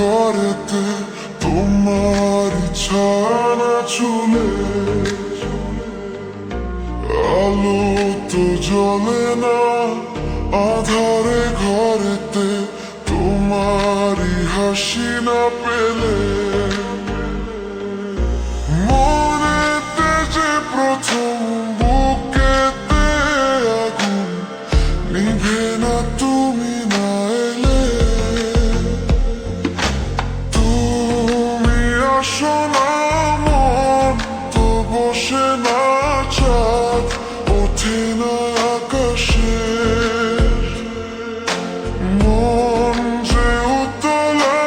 ঘরেতে তোমার ছানা চুলে আলো তো জ্বলে না আধারে ঘরেতে তোমারই হাসি না পেলে মনেতে যে প্রথম বুকেতে আগুন নিভে না তুমি না এলে তুমি আসো না মন তো বসে না চাঁদ ওঠে না আকাশে মন যে উতলা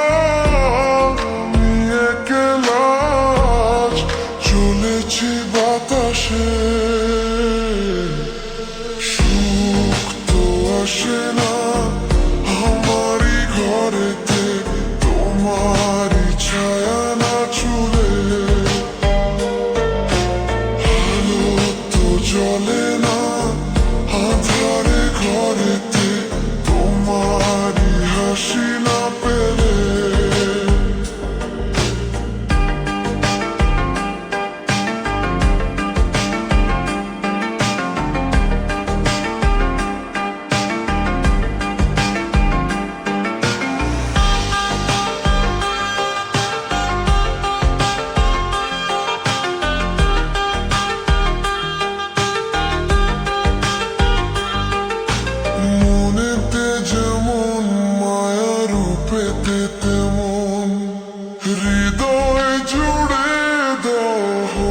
আমি একলা আজ চলেছি বাতাসে সুখ তো আসে না আমারই ঘরেতে তোমারই ছায়া না চুলে আলো তো জ্বলে না আধারে ঘরেতে তোমারই হাসি না পেলে মনেতে যেমন মায়া রূপেতে তেমন হৃদয় জুড়ে দাও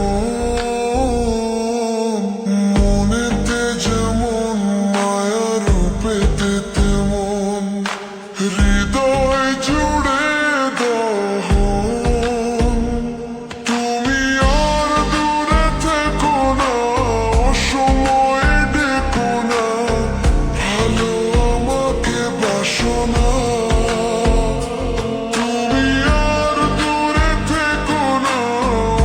মনেতে যেমন মায়া রূপেতে তেমন হৃদয় জুড়ে দাও তুমি আর দূরে থেকো না অসময়ে ডেকো না ভালো আমাকে বাসো না তুমি আর দূরে থেকো না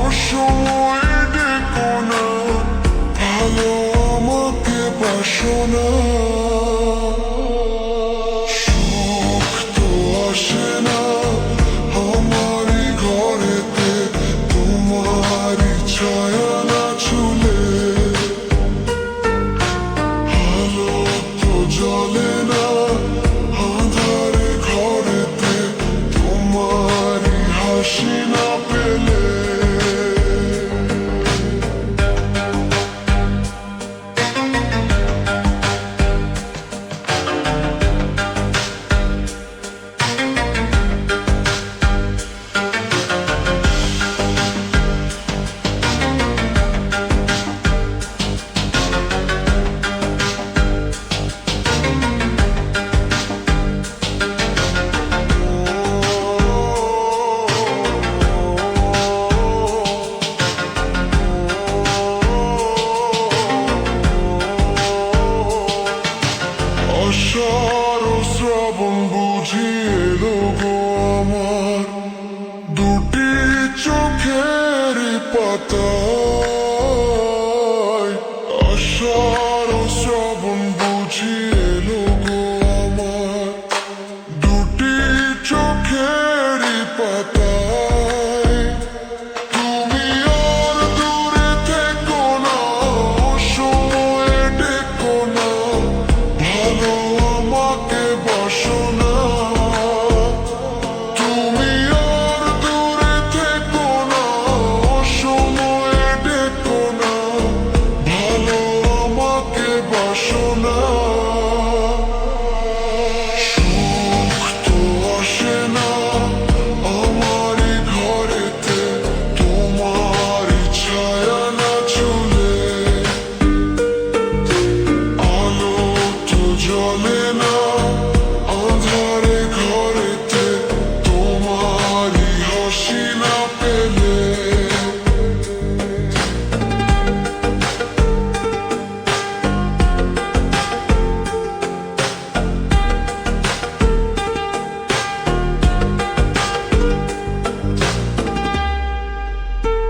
অসময়ে ডেকো না ভালো আমাকে বাসো না সুখ তো আসে না আমারই ঘরেতে তোমারই ছায়া না চুলে আলো তো জ্বলে না আধারে ঘরেতে তোমারই হাসি না পেলে আষাঢ় শ্রাবণ বুঝি এলো গো আমার দুটি চোখের পাতা